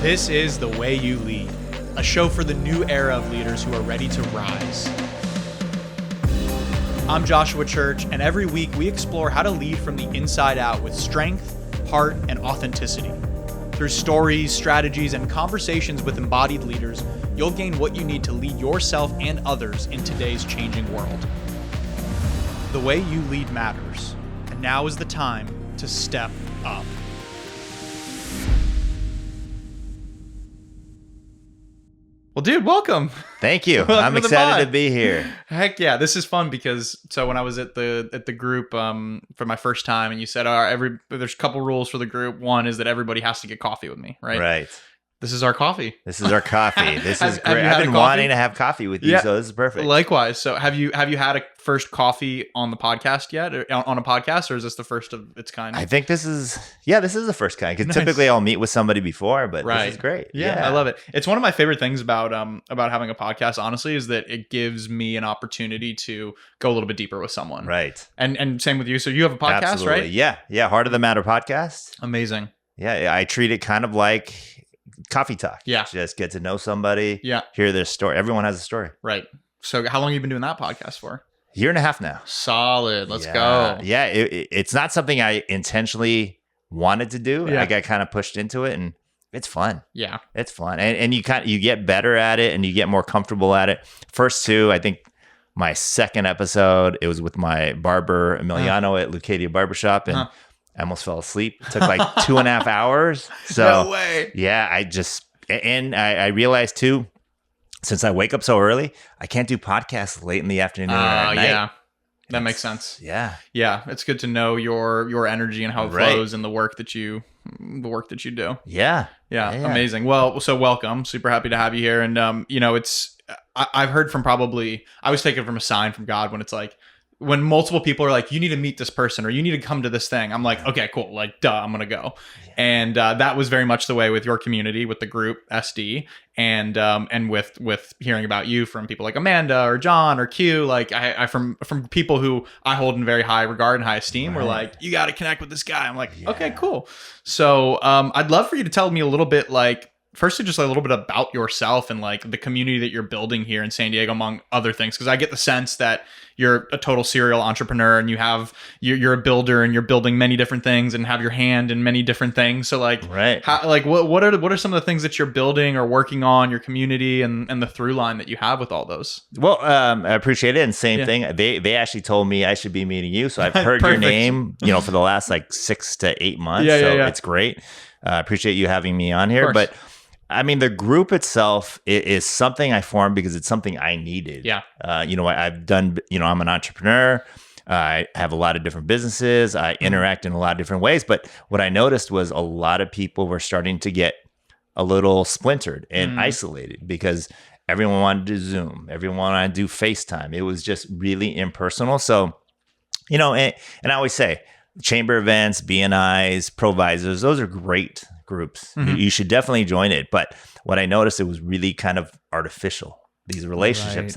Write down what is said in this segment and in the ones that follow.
This is The Way You Lead, a show for the new era of leaders who are ready to rise. I'm Joshua Church, and every week we explore how to lead from the inside out with strength, heart, and authenticity. Through stories, strategies, and conversations with embodied leaders, you'll gain what you need to lead yourself and others in today's changing world. The way you lead matters, and now is the time to step up. Well, dude, welcome. Thank you. I'm excited to be here. Heck yeah, this is fun because when I was at the group for my first time, and you said, "All right, there's a couple rules for the group. One is that everybody has to get coffee with me, right?" Right. This is our coffee. This is our coffee. This is great. I've been wanting to have coffee with you, so this is perfect. Likewise. So have you had a first coffee on the podcast yet, or on a podcast, or is this the first of its kind? I think this is the first kind, because typically I'll meet with somebody before, but this is great. Yeah, I love it. It's one of my favorite things about having a podcast, honestly, is that it gives me an opportunity to go a little bit deeper with someone. Right. And same with you. So you have a podcast, Absolutely. right? Yeah. Heart of the Matter podcast. Amazing. Yeah, I treat it kind of like coffee talk. Yeah. Just get to know somebody. Yeah. Hear their story. Everyone has a story. Right. So how long have you been doing that podcast for? Year and a half now. Solid. Let's go. Yeah. It's not something I intentionally wanted to do. Yeah. I got kind of pushed into it, and it's fun. Yeah. It's fun. And you get better at it, and you get more comfortable at it. First two, I think my second episode, it was with my barber, Emiliano, at Lucadia Barbershop, and I almost fell asleep. It took like 2.5 hours. So, no way. Yeah, I realized too, since I wake up so early, I can't do podcasts late in the afternoon or at night. Yeah, that makes sense. Yeah. Yeah, it's good to know your energy and how it flows and the work that you do. Yeah. Yeah. Amazing. Well, so welcome. Super happy to have you here. And I've heard from I always take it from a sign from God when it's like, when multiple people are like, you need to meet this person or you need to come to this thing. I'm like, okay, cool. Like, duh, I'm going to go. Yeah. And that was very much the way with your community, with the group SD, and with hearing about you from people like Amanda or John or Q, like I from people who I hold in very high regard and high esteem, were like, you got to connect with this guy. I'm like, okay, cool. So I'd love for you to tell me a little bit, like, firstly, just a little bit about yourself and like the community that you're building here in San Diego, among other things. Because I get the sense that you're a total serial entrepreneur, and you're a builder, and you're building many different things and have your hand in many different things. So like, what are some of the things that you're building or working on, your community, and the through line that you have with all those? Well, I appreciate it. And same thing. They actually told me I should be meeting you. So I've heard your name, for the last like 6 to 8 months. It's great. I appreciate you having me on here. But I mean, the group itself is something I formed because it's something I needed. Yeah. I've done, I'm an entrepreneur. I have a lot of different businesses. I interact in a lot of different ways. But what I noticed was a lot of people were starting to get a little splintered and isolated because everyone wanted to Zoom. Everyone wanted to do FaceTime. It was just really impersonal. So, and I always say, chamber events, BNIs, provisors, those are great groups. You should definitely join it. But what I noticed, it was really kind of artificial. These relationships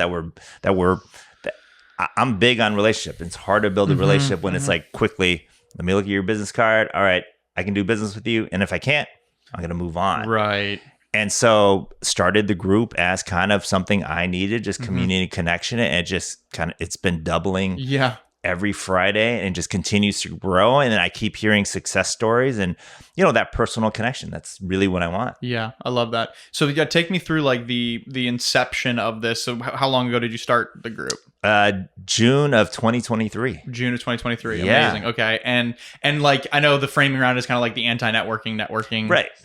I'm big on relationship. It's hard to build a relationship when it's like, quickly, let me look at your business card. All right, I can do business with you. And if I can't, I'm going to move on. Right. And so started the group as kind of something I needed, just community connection. And it just it's been doubling. Yeah. Every Friday, and just continues to grow. And then I keep hearing success stories and, that personal connection. That's really what I want. Yeah, I love that. So take me through like the inception of this. So how long ago did you start the group? June of 2023. June of 2023. Yeah. Amazing. Okay. And like, I know the framing around is kind of like the anti-networking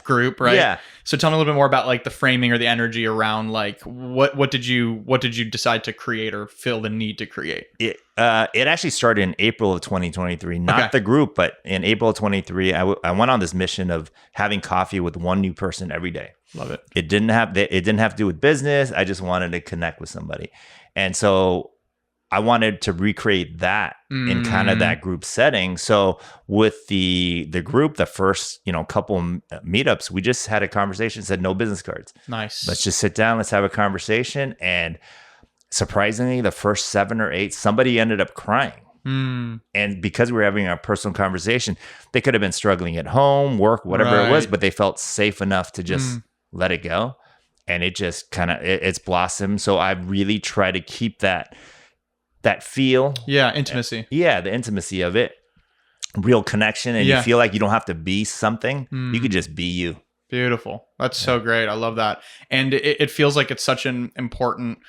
group, right? Yeah. So tell me a little bit more about like the framing or the energy around like what did you decide to create or feel the need to create? It actually started in April of 2023, not the group, but in April of 23, I went on this mission of having coffee with one new person every day. Love it. It didn't have to do with business. I just wanted to connect with somebody. And so I wanted to recreate that in kind of that group setting. So with the group, the first, couple meetups, we just had a conversation, said no business cards. Nice. Let's just sit down. Let's have a conversation. And surprisingly, the first 7 or 8, somebody ended up crying. And because we were having a personal conversation, they could have been struggling at home, work, whatever it was, but they felt safe enough to just let it go. And it just kind of, it's blossomed. So I really try to keep that feel. Yeah. Intimacy. Yeah. The intimacy of it, real connection. And you feel like you don't have to be something. You could just be you. Beautiful. That's so great. I love that. And it feels like it's such an important,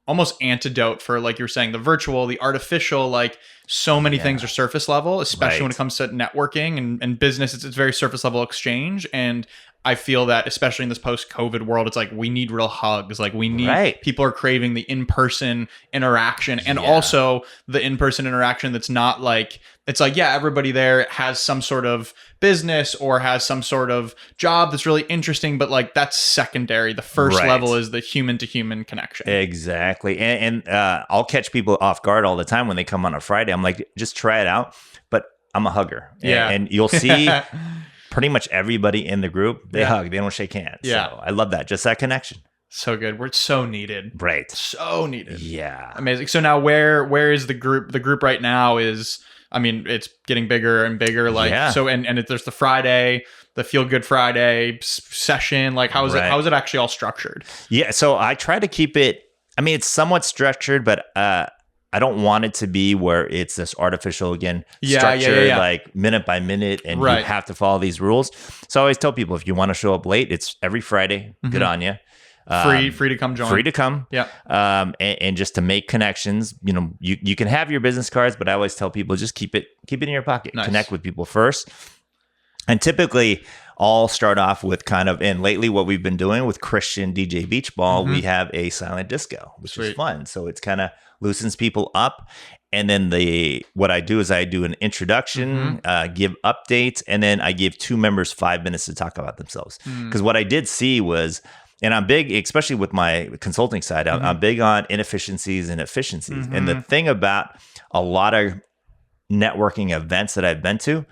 almost antidote for, like you're saying, the virtual, the artificial, like so many things are surface level, especially when it comes to networking and business. It's very surface level exchange. And I feel that especially in this post-COVID world, it's like we need real hugs. Like we need, people are craving the in-person interaction, and also the in-person interaction that's not like, it's like, yeah, everybody there has some sort of business or has some sort of job that's really interesting, but like that's secondary. The first level is the human to human connection. Exactly. And I'll catch people off guard all the time when they come on a Friday. I'm like, just try it out. But I'm a hugger. And you'll see pretty much everybody in the group, they hug, they don't shake hands. So I love that. Just that connection. So good. We're so needed. Right. So needed. Yeah. Amazing. So now where is the group? The group right now is, I mean, it's getting bigger and bigger. Like, so, and there's the Friday, the Feel Good Friday session. Like, how is it actually all structured? Yeah. So I try to keep it, I mean, it's somewhat structured, but, I don't want it to be where it's this artificial, structured, like minute by minute, and you have to follow these rules. So I always tell people, if you want to show up late, it's every Friday. Good on you. Free to come join. Free to come. Yeah. And just to make connections, you can have your business cards, but I always tell people, just keep it in your pocket. Nice. Connect with people first. And typically I'll start off with and lately what we've been doing with Christian DJ Beach Ball, we have a silent disco, which is fun. So it's kind of loosens people up. And then what I do is I do an introduction, give updates, and then I give 2 members 5 minutes to talk about themselves. Because what I did see was, and I'm big, especially with my consulting side, I'm big on inefficiencies and efficiencies. And the thing about a lot of networking events that I've been to,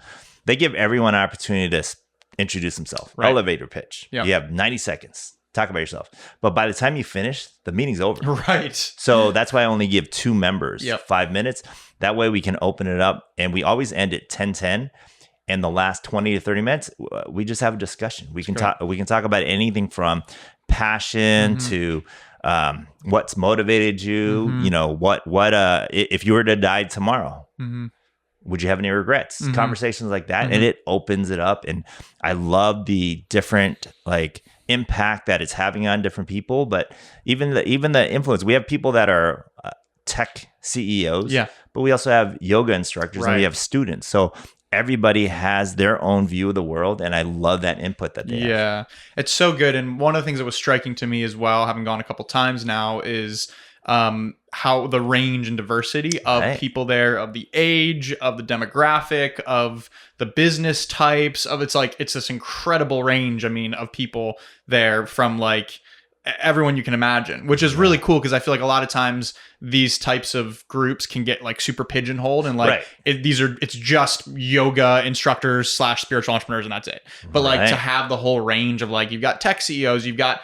they give everyone an opportunity to introduce themselves. Elevator pitch. Yep. You have 90 seconds. Talk about yourself. But by the time you finish, the meeting's over. Right. So that's why I only give 2 members 5 minutes. That way we can open it up. And we always end at 10:10. And the last 20 to 30 minutes, we just have a discussion. We can talk about anything from passion to what's motivated you. What if you were to die tomorrow, would you have any regrets? Conversations like that. And it opens it up. And I love the different impact that it's having on different people. But even the influence, we have people that are tech CEOs, but we also have yoga instructors and we have students. So everybody has their own view of the world, and I love that input that they have. Yeah, it's so good. And one of the things that was striking to me as well, having gone a couple times now, is how the range and diversity of people there, of the age, of the demographic, of the business types, it's this incredible range. I mean, of people there from everyone you can imagine, which is really cool, because I feel like a lot of times these types of groups can get super pigeonholed and it's just yoga instructors / spiritual entrepreneurs and that's it. But to have the whole range of you've got tech CEOs, you've got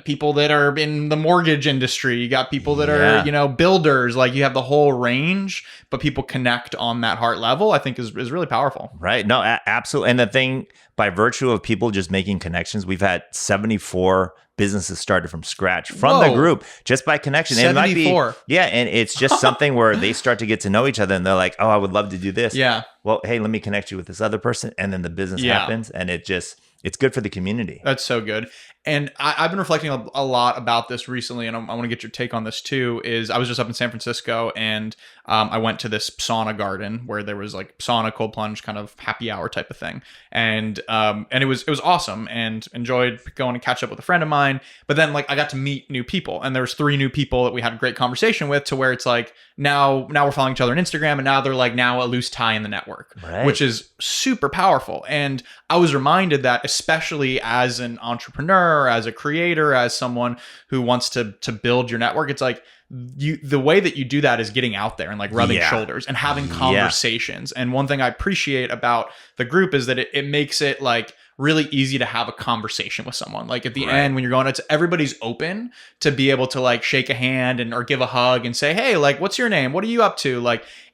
people that are in the mortgage industry, you got people that are builders, you have the whole range, but people connect on that heart level, I think is really powerful. Right. No, absolutely. And the thing, by virtue of people just making connections, we've had 74 businesses started from scratch from the group just by connection. 74. It might be, and it's just something where they start to get to know each other and they're like, oh, I would love to do this. Yeah. Well, hey, let me connect you with this other person. And then the business happens, and it's good for the community. That's so good. And I've been reflecting a lot about this recently, and I want to get your take on this too. Is I was just up in San Francisco, and I went to this sauna garden where there was sauna, cold plunge, kind of happy hour type of thing, and it was awesome, and enjoyed going and catch up with a friend of mine. But then I got to meet new people, and there was 3 new people that we had a great conversation with, to where it's now we're following each other on Instagram, and now they're now a loose tie in the network, which is super powerful. And I was reminded that, especially as an entrepreneur, as a creator, as someone who wants to build your network, it's the way that you do that is getting out there and rubbing shoulders and having conversations. And one thing I appreciate about the group is that it makes it really easy to have a conversation with someone. At the end, when you're going, everybody's open to be able to shake a hand or give a hug and say, hey, what's your name? What are you up to?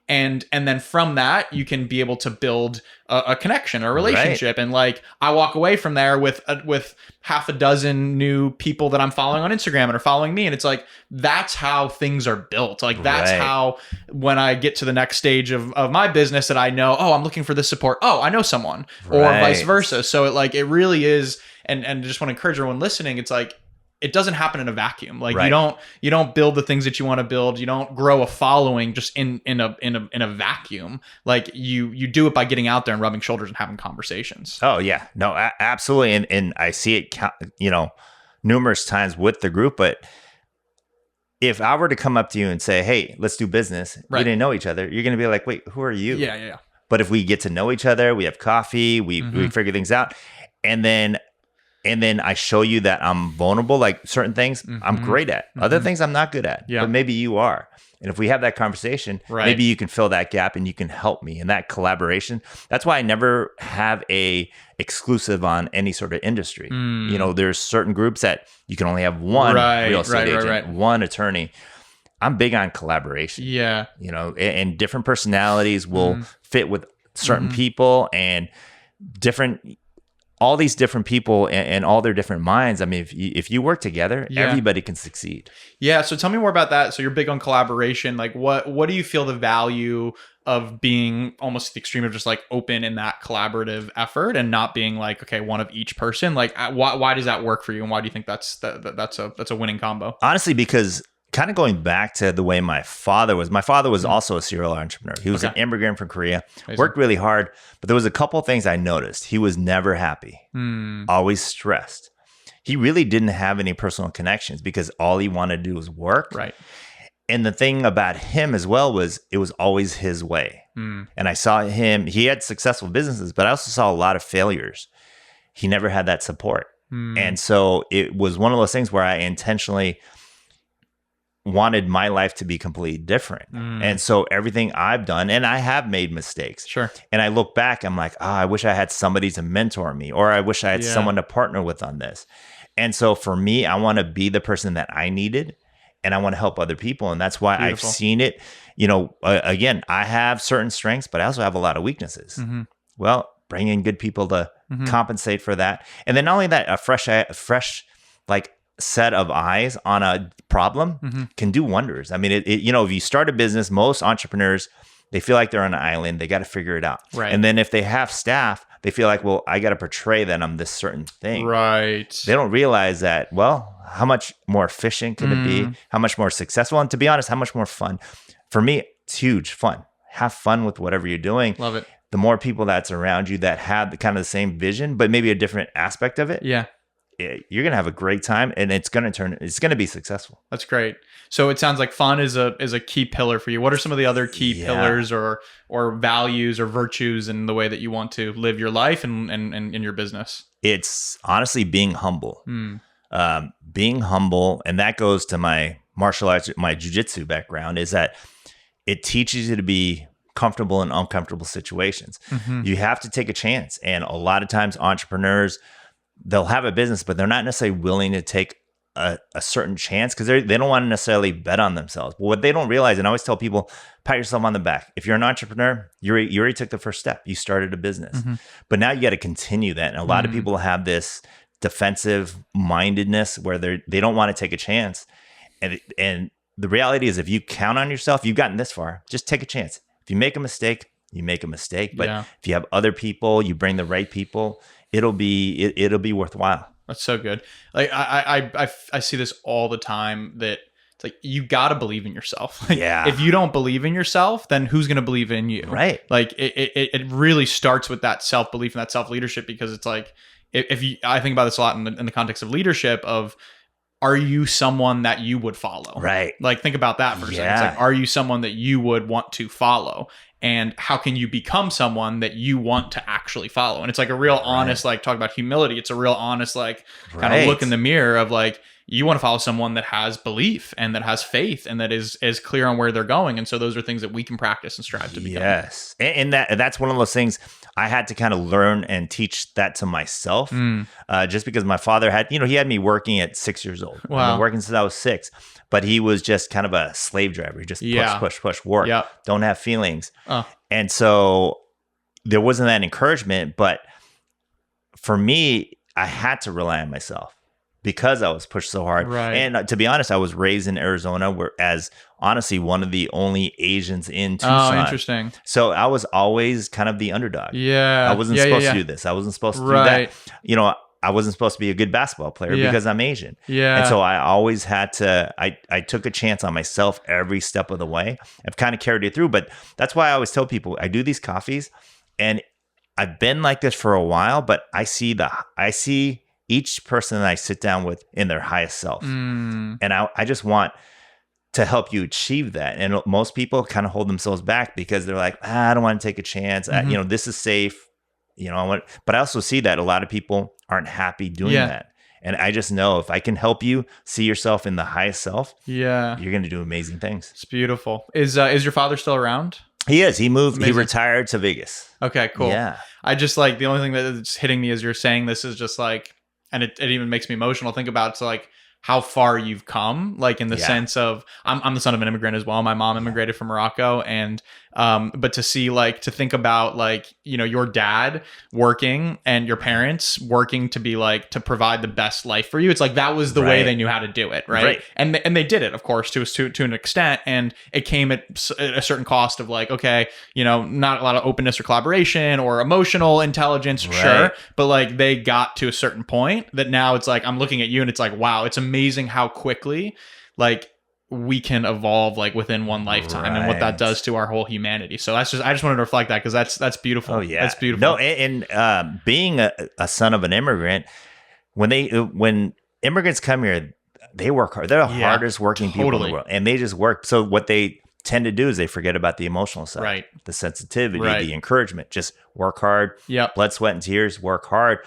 and then from that you can be able to build a connection, a relationship. And like I walk away from there with half a dozen new people that I'm following on Instagram and are following me, and it's like that's how things are built. Like that's how when I get to the next stage of my business that I know, oh, I'm looking for this support, oh, I know someone, or vice versa. So it really is, and I just want to encourage everyone listening, it's like it doesn't happen in a vacuum. Like you don't build the things that you want to build. You don't grow a following just in a vacuum. Like you do it by getting out there and rubbing shoulders and having conversations. Oh yeah, no, absolutely. And I see it, numerous times with the group. But if I were to come up to you and say, hey, let's do business, we didn't know each other, you're going to be like, wait, who are you? Yeah. But if we get to know each other, we have coffee, we figure things out. And then I show you that I'm vulnerable, like certain things I'm great at. Other things I'm not good at, but maybe you are. And if we have that conversation, maybe you can fill that gap and you can help me in that collaboration. That's why I never have a exclusive on any sort of industry. There's certain groups that you can only have one real estate agent, one attorney. I'm big on collaboration. Yeah. And different personalities will fit with certain people, and all these different people and all their different minds. I mean, if you work together, everybody can succeed. Yeah. So tell me more about that. So you're big on collaboration. Like what do you feel the value of being almost the extreme of just like open in that collaborative effort and not being like, okay, one of each person? Like why does that work for you? And why do you think that's a winning combo? Honestly, because kind of going back to the way my father was also a serial entrepreneur. He was an immigrant from Korea, worked really hard, but there was a couple of things I noticed. He was never happy, always stressed. He really didn't have any personal connections because all he wanted to do was work. Right. And the thing about him as well was it was always his way. And I saw he had successful businesses, but I also saw a lot of failures. He never had that support. And so it was one of those things where I intentionally wanted my life to be completely different. And so everything I've done, and I have made mistakes. Sure. And I look back, I'm like, I wish I had somebody to mentor me, or I wish I had someone to partner with on this. And so for me, I want to be the person that I needed, and I want to help other people. And that's why I've seen it. Again, I have certain strengths, but I also have a lot of weaknesses. Well, bring in good people to compensate for that. And then not only that, a fresh, like, set of eyes on a problem can do wonders. I mean, if you start a business, most entrepreneurs, they feel like they're on an island. They got to figure it out. Right. And then if they have staff, they feel like, well, I got to portray that I'm this certain thing. Right. They don't realize that, well, how much more efficient can it be? How much more successful? And to be honest, how much more fun? For me, it's huge fun. Have fun with whatever you're doing. Love it. The more people that's around you that have the kind of the same vision, but maybe a different aspect of it. Yeah. You're going to have a great time, and it's going to be successful. That's great. So it sounds like fun is a key pillar for you. What are some of the other key pillars or values or virtues in the way that you want to live your life and in your business? It's honestly being humble. Being humble, and that goes to my martial arts, my jiu-jitsu background, is that it teaches you to be comfortable in uncomfortable situations. You have to take a chance. And a lot of times entrepreneurs, they'll have a business, but they're not necessarily willing to take a certain chance because they don't want to necessarily bet on themselves. But what they don't realize, and I always tell people, pat yourself on the back. If you're an entrepreneur, you already took the first step. You started a business, but now you got to continue that. And a lot of people have this defensive mindedness where they don't want to take a chance. And the reality is, if you count on yourself, you've gotten this far. Just take a chance. If you make a mistake, you make a mistake. But if you have other people, you bring the right people, it'll be worthwhile. That's so good. Like I see this all the time, that it's like you got to believe in yourself. Like, if you don't believe in yourself, then who's going to believe in you? Right. Like it really starts with that self-belief and that self-leadership, because it's like I think about this a lot in the context of leadership of, are you someone that you would follow? Right. Like, think about that for a second. It's like, are you someone that you would want to follow? And how can you become someone that you want to actually follow? And it's like a real honest, like, talk about humility. It's a real honest, like, kind of look in the mirror of like, you want to follow someone that has belief and that has faith and that is clear on where they're going. And so those are things that we can practice and strive to become. Yes. And that's one of those things. I had to kind of learn and teach that to myself, Mm. just because my father had, he had me working at 6 years old. I've Wow. been working since I was 6, but he was just kind of a slave driver. He just Yeah. push, work, Yep. don't have feelings. Oh. And so there wasn't that encouragement, but for me, I had to rely on myself because I was pushed so hard. Right. And to be honest, I was raised in Arizona, where as honestly one of the only Asians in Tucson. Oh, interesting. So I was always kind of the underdog. Yeah. I wasn't supposed to do this. I wasn't supposed to do that. I wasn't supposed to be a good basketball player because I'm Asian. Yeah. And so I always had to, I took a chance on myself every step of the way. I've kind of carried it through, but that's why I always tell people I do these coffees, and I've been like this for a while, but I see each person that I sit down with in their highest self. And I just want to help you achieve that. And most people kind of hold themselves back because they're like, I don't want to take a chance. This is safe. But I also see that a lot of people aren't happy doing that. And I just know if I can help you see yourself in the highest self, you're going to do amazing things. It's beautiful. Is your father still around? He is. He moved. Amazing. He retired to Vegas. Okay, cool. Yeah. I just like, the only thing that's hitting me as you're saying this is just like, and it even makes me emotional. Think about it's like how far you've come, like in the sense of I'm the son of an immigrant as well. My mom immigrated from Morocco, and but to see, like, to think about, like, your dad working and your parents working to be like, to provide the best life for you. It's like that was the way they knew how to do it, right? And they did it, of course, to an extent, and it came at a certain cost of, like, okay, not a lot of openness or collaboration or emotional intelligence, sure, but like they got to a certain point that now it's like I'm looking at you and it's like, wow, it's amazing how quickly, like, we can evolve, like, within one lifetime, and what that does to our whole humanity. So I just wanted to reflect that, because that's beautiful. Oh yeah, that's beautiful. No, and being a son of an immigrant, when immigrants come here, they work hard. They're the hardest working people in the world, and they just work. So what they tend to do is they forget about the emotional side, the sensitivity, the encouragement. Just work hard. Blood, sweat, and tears. Work hard.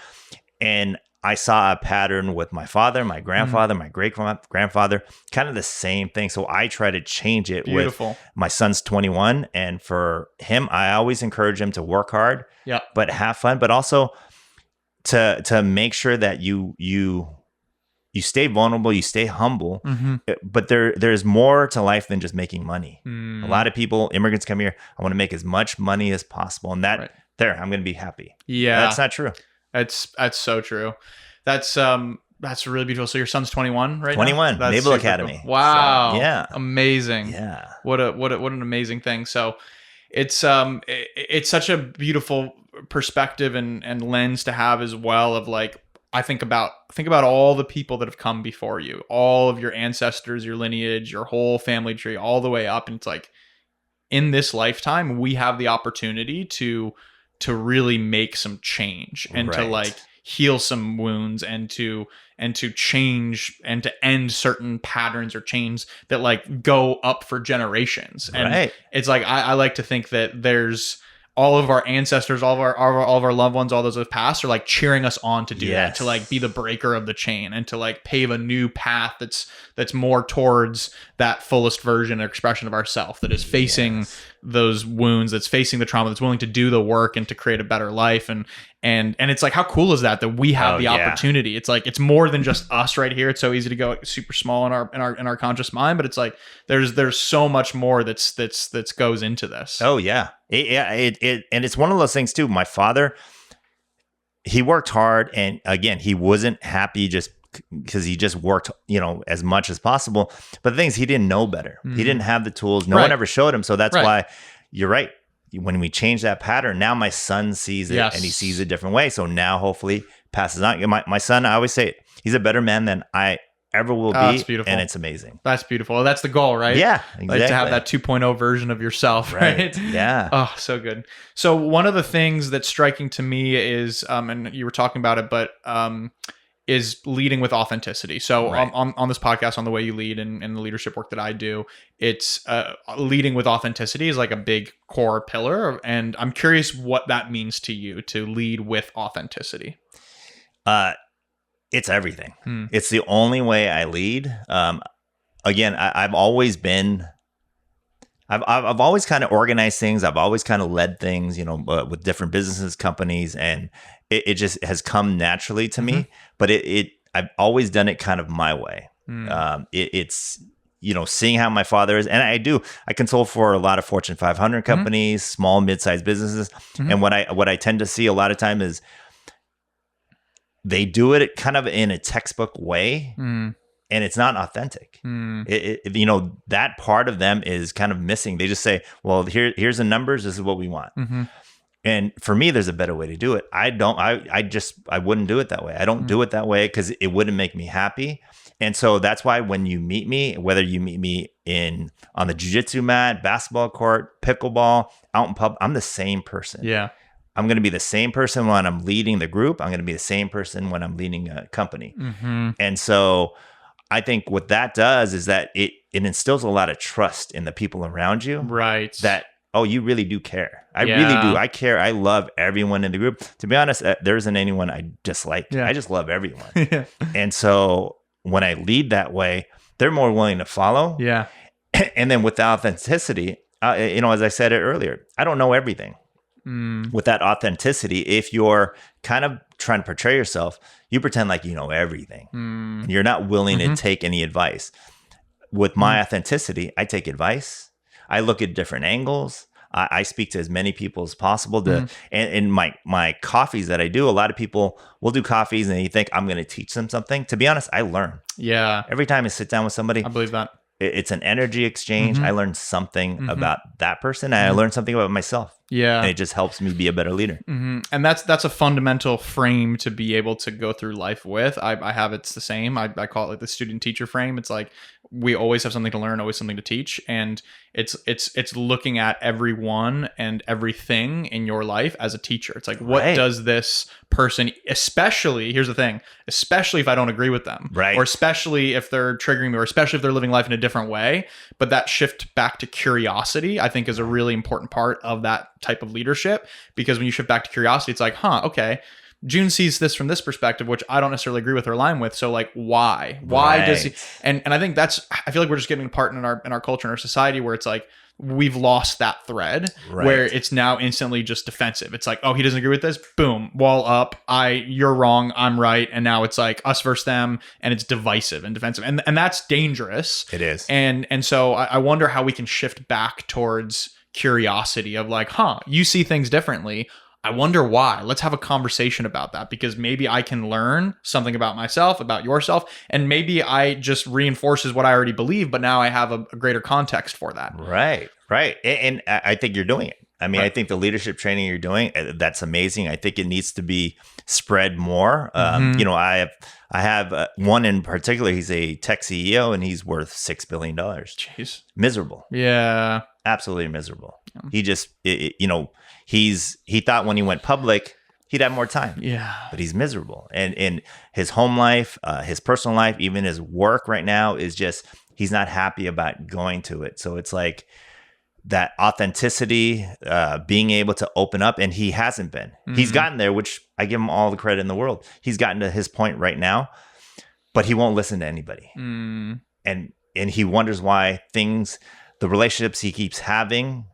And I saw a pattern with my father, my grandfather, my great-grandfather, kind of the same thing. So I try to change it with my son's 21. And for him, I always encourage him to work hard, but have fun, but also to make sure that you stay vulnerable, you stay humble. But there's more to life than just making money. A lot of people, immigrants come here, I want to make as much money as possible. And I'm going to be happy. Yeah. That's not true. That's so true. That's really beautiful. So your son's 21 right 21, now? Naval Academy. Cool. Wow. So, yeah. Amazing. Yeah. What an amazing thing. So it's such a beautiful perspective and lens to have as well, of like, I think about all the people that have come before you, all of your ancestors, your lineage, your whole family tree, all the way up. And it's like, in this lifetime, we have the opportunity to really make some change and to, like, heal some wounds and to change and to end certain patterns or chains that, like, go up for generations. And it's like, I like to think that there's all of our ancestors, all of our loved ones, all those who have passed, are like cheering us on to do that, to like be the breaker of the chain and to like pave a new path that's more towards that fullest version or expression of ourself, that is facing those wounds, that's facing the trauma, that's willing to do the work and to create a better life. And it's like, how cool is that we have the opportunity? It's like, it's more than just us right here. It's so easy to go super small in our conscious mind, but it's like there's so much more that's goes into this. Oh yeah. And it's one of those things too. My father, he worked hard, and again, he wasn't happy just because he just worked, as much as possible. But the thing is, he didn't know better. He didn't have the tools. No one ever showed him. So that's why you're right. When we change that pattern, now my son sees it and he sees it a different way. So now hopefully passes on. My son, I always say, he's a better man than I ever will be. That's beautiful. And it's amazing. That's beautiful. That's the goal, right? Yeah, exactly. Like to have that 2.0 version of yourself, right? Yeah. Oh, so good. So one of the things that's striking to me is, and you were talking about it, but is leading with authenticity. So on this podcast, on the way you lead and the leadership work that I do, it's leading with authenticity is like a big core pillar. And I'm curious what that means to you, to lead with authenticity. It's everything. It's the only way I lead. Again, I've always been I've always kind of organized things. I've always kind of led things, with different businesses, companies, and it just has come naturally to me. But I've always done it kind of my way. It's seeing how my father is, and I consult for a lot of Fortune 500 companies, small, mid-sized businesses, and what I tend to see a lot of time is they do it kind of in a textbook way. And it's not authentic. That part of them is kind of missing. They just say, well, here's the numbers. This is what we want. And for me, there's a better way to do it. I wouldn't do it that way. I don't do it that way because it wouldn't make me happy. And so that's why when you meet me, whether you meet me on the jiu-jitsu mat, basketball court, pickleball, out in pub, I'm the same person. Yeah. I'm going to be the same person when I'm leading the group. I'm going to be the same person when I'm leading a company. And so I think what that does is that it instills a lot of trust in the people around you. Right. That, oh, you really do care. I really do. I care. I love everyone in the group. To be honest, there isn't anyone I dislike. Yeah. I just love everyone. And so when I lead that way, they're more willing to follow. Yeah. And then with the authenticity, as I said it earlier, I don't know everything. With that authenticity, if you're kind of trying to portray yourself, you pretend like you know everything. You're not willing to take any advice. With my authenticity, I take advice. I look at different angles. I speak to as many people as possible. And my coffees that I do, a lot of people will do coffees and you think I'm going to teach them something. To be honest, I learn. Yeah. Every time I sit down with somebody, I believe that. It's an energy exchange. I learn something about that person, and I learn something about myself. Yeah, and it just helps me be a better leader. And that's a fundamental frame to be able to go through life with. I have it's the same. I call it like the student teacher frame. It's like we always have something to learn, always something to teach, and it's looking at everyone and everything in your life as a teacher. It's like, what does this person, especially, here's the thing, especially if I don't agree with them, or especially if they're triggering me, or especially if they're living life in a different way, but that shift back to curiosity, I think, is a really important part of that type of leadership, because when you shift back to curiosity, it's like, okay, June sees this from this perspective, which I don't necessarily agree with or align with. So like, why does he, and I think I feel like we're just getting apart in our culture and our society where it's like, we've lost that thread where it's now instantly just defensive. It's like, oh, he doesn't agree with this. Boom, wall up. You're wrong. I'm right. And now it's like us versus them, and it's divisive and defensive, and that's dangerous. It is. And so I wonder how we can shift back towards curiosity of like, you see things differently. I wonder why. Let's have a conversation about that, because maybe I can learn something about myself, about yourself, and maybe I just reinforces what I already believe, but now I have a greater context for that. Right. And I think you're doing it. I mean, I think the leadership training you're doing, that's amazing. I think it needs to be spread more. I have one in particular. He's a tech CEO and he's worth $6 billion. Jeez. Miserable. Yeah. Absolutely miserable. Yeah. He just, he thought when he went public, he'd have more time. Yeah. But he's miserable. And in his home life, his personal life, even his work right now is just, he's not happy about going to it. So it's like that authenticity, being able to open up, and he hasn't been. He's gotten there, which I give him all the credit in the world. He's gotten to his point right now, but he won't listen to anybody. And he wonders why the relationships he keeps having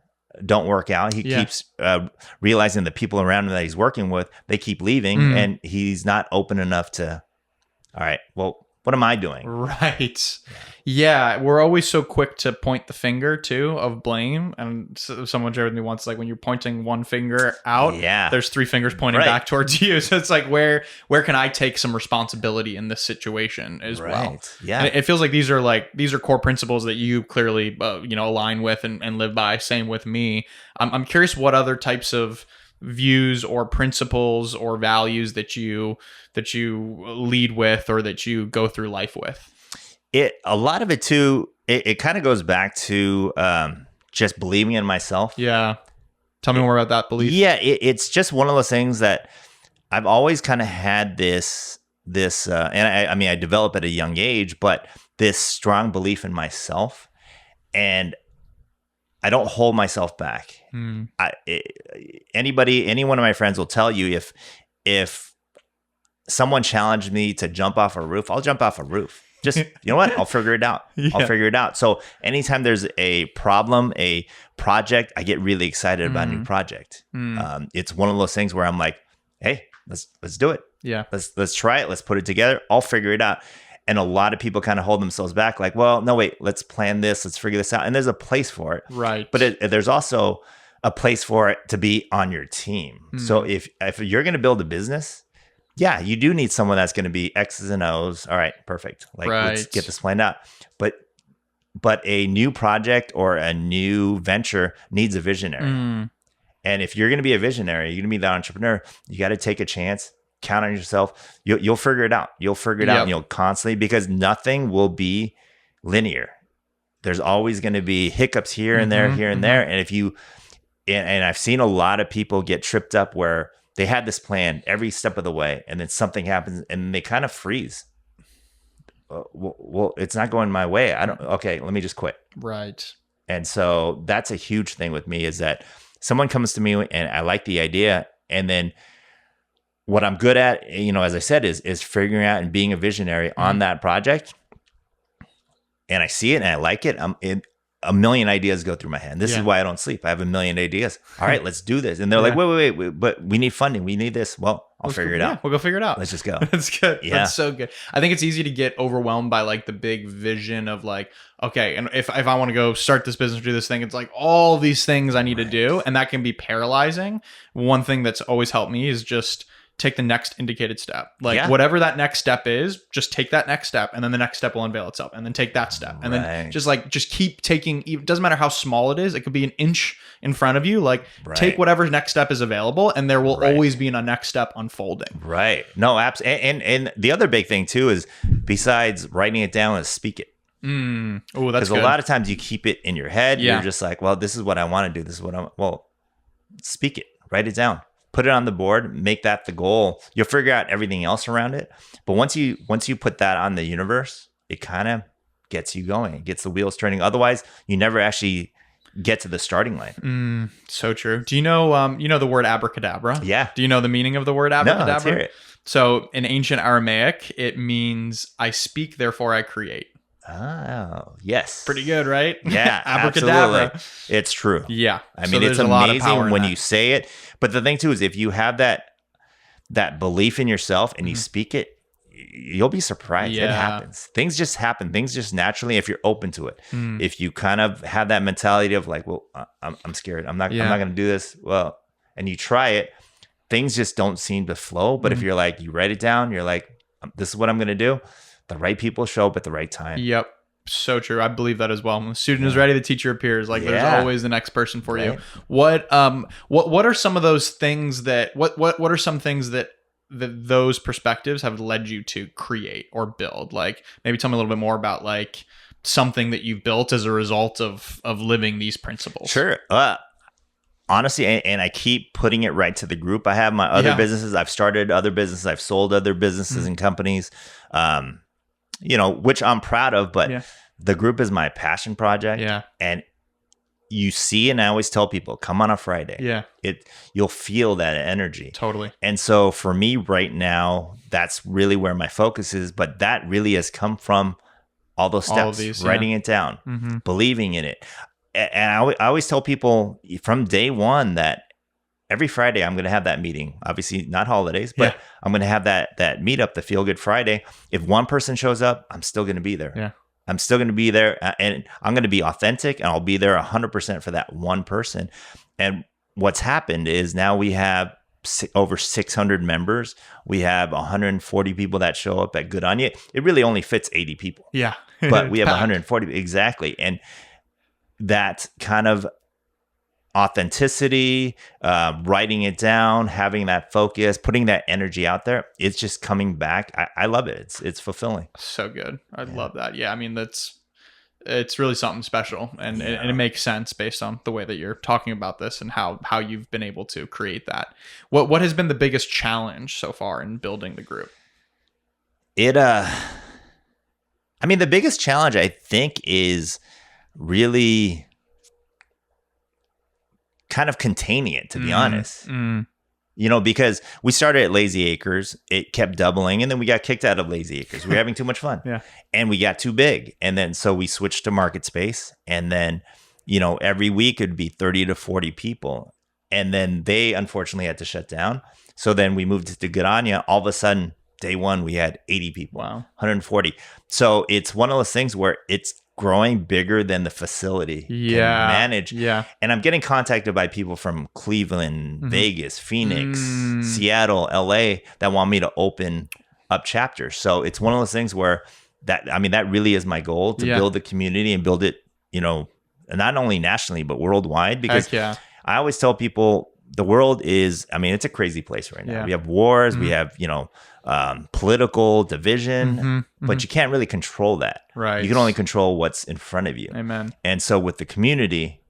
don't work out. He keeps realizing the people around him that he's working with, they keep leaving, and he's not open enough to, all right, well, what am I doing? Right. Yeah. We're always so quick to point the finger too, of blame. And someone shared with me once, like when you're pointing one finger out, there's three fingers pointing back towards you. So it's like, where can I take some responsibility in this situation as well? Yeah. And it feels like these are core principles that you clearly, align with and live by. Same with me. I'm curious what other types of views or principles or values that you lead with or that you go through life with. A lot of it too, it kind of goes back to just believing in myself. Yeah. Tell me more about that belief. Yeah, it's just one of those things that I've always kind of had this and I developed at a young age, but this strong belief in myself, and I don't hold myself back. Any one of my friends will tell you, if someone challenged me to jump off a roof, I'll jump off a roof. Just, you know what? I'll figure it out. I'll Yeah. figure it out. So anytime there's a problem, a project, I get really excited about a new project. It's one of those things where I'm like, hey, let's do it. Yeah. Let's try it. Let's put it together. I'll figure it out. And a lot of people kind of hold themselves back like, well, no, wait, let's plan this. Let's figure this out. And there's a place for it. Right. But there's also a place for it to be on your team. So if you're going to build a business, yeah, you do need someone that's going to be X's and O's. All right, perfect. Like, let's get this planned out. But a new project or a new venture needs a visionary. And if you're going to be a visionary, you're going to be the entrepreneur, you got to take a chance, count on yourself. You'll figure it out. You'll figure it out, and you'll constantly, because nothing will be linear. There's always going to be hiccups here and there, here and there. And if you, and I've seen a lot of people get tripped up where they had this plan every step of the way, and then something happens and they kind of freeze. Well, it's not going my way. Okay, let me just quit. Right. And so that's a huge thing with me, is that someone comes to me and I like the idea. And then what I'm good at, as I said, is figuring out and being a visionary on that project. And I see it and I like it. A million ideas go through my head. This is why I don't sleep. I have a million ideas. All right, let's do this. And they're like, wait, but we need funding. We need this. Well, I'll figure it out. We'll go figure it out. Let's just go. That's good. Yeah. That's so good. I think it's easy to get overwhelmed by like the big vision of like, okay, and if I want to go start this business or do this thing, it's like all these things I need to do. And that can be paralyzing. One thing that's always helped me is just take the next indicated step. Like whatever that next step is, just take that next step, and then the next step will unveil itself, and then take that step. And then just keep taking, it doesn't matter how small it is. It could be an inch in front of you. Like take whatever next step is available, and there will always be a next step unfolding. Right. No, absolutely. And the other big thing too is, besides writing it down, is speak it. Oh, that's good. Because a lot of times you keep it in your head. You're just like, well, this is what I want to do. This is what speak it, write it down. Put it on the board, make that the goal. You'll figure out everything else around it. But once you put that on the universe, it kind of gets you going. It gets the wheels turning. Otherwise, you never actually get to the starting line. So true. Do you know the word abracadabra? Yeah. Do you know the meaning of the word abracadabra? No, let's hear it. So in ancient Aramaic, it means I speak, therefore I create. Oh, yes. Pretty good, right? Yeah, abracadabra. Absolutely. It's true. Yeah. I mean, it's amazing when you say it. But the thing too is, if you have that belief in yourself and you speak it, you'll be surprised. It happens. Things just happen. Things just naturally, if you're open to it. If you kind of have that mentality of like, well, I'm scared. I'm not going to do this. Well, and you try it, things just don't seem to flow. But if you're like, you write it down, you're like, this is what I'm going to do. The right people show up at the right time. Yep. So true. I believe that as well. When the student is ready, the teacher appears. Like there's always the next person for you. What are some of those things that what are some things that those perspectives have led you to create or build? Like maybe tell me a little bit more about like something that you've built as a result of living these principles. Sure. Honestly, and I keep putting it right to the group. I have my other businesses. I've started other businesses. I've sold other businesses and companies. Which I'm proud of, but the group is my passion project. Yeah. And you see, and I always tell people, come on a Friday. Yeah. You'll feel that energy. Totally. And so for me right now, that's really where my focus is. But that really has come from all those steps, writing it down, believing in it. And I always tell people from day one that every Friday I'm going to have that meeting. Obviously not holidays, but I'm going to have that meetup, the Feel Good Friday. If one person shows up, I'm still going to be there. Yeah. I'm still going to be there, and I'm going to be authentic, and I'll be there 100% for that one person. And what's happened is now we have over 600 members. We have 140 people that show up at Good On You. It really only fits 80 people. Yeah. But we have 140. Exactly. And that kind of authenticity, writing it down, having that focus, putting that energy out there, it's just coming back. I love it. It's fulfilling. So good. I love that. Yeah. I mean, it's really something special, and it makes sense based on the way that you're talking about this and how you've been able to create that. What has been the biggest challenge so far in building the group? The biggest challenge I think is really kind of containing it, to be honest. because we started at Lazy Acres, it kept doubling, and then we got kicked out of Lazy Acres. We were having too much fun. Yeah. And we got too big. And then so we switched to Market Space. And then, every week it'd be 30 to 40 people. And then they unfortunately had to shut down. So then we moved to Garanya. All of a sudden, day one, we had 80 people. Wow. 140. So it's one of those things where it's growing bigger than the facility can manage. Yeah. And I'm getting contacted by people from Cleveland, Vegas, Phoenix, Seattle, LA that want me to open up chapters. So it's one of those things where that really is my goal, to build the community and build it, not only nationally, but worldwide. Because I always tell people the world is, it's a crazy place right now. Yeah. We have wars, we have, political division, but you can't really control that. Right. You can only control what's in front of you. Amen. And so with the community,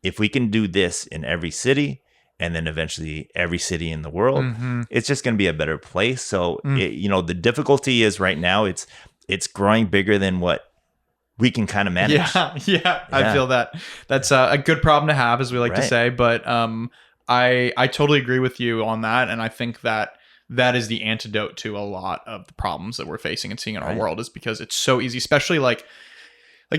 if we can do this in every city, and then eventually every city in the world, it's just going to be a better place. So, the difficulty is right now, it's growing bigger than what we can kind of manage. Yeah. I feel that. That's a good problem to have, as we like to say. But I totally agree with you on that. And I think that is the antidote to a lot of the problems that we're facing and seeing in our world, is because it's so easy, especially like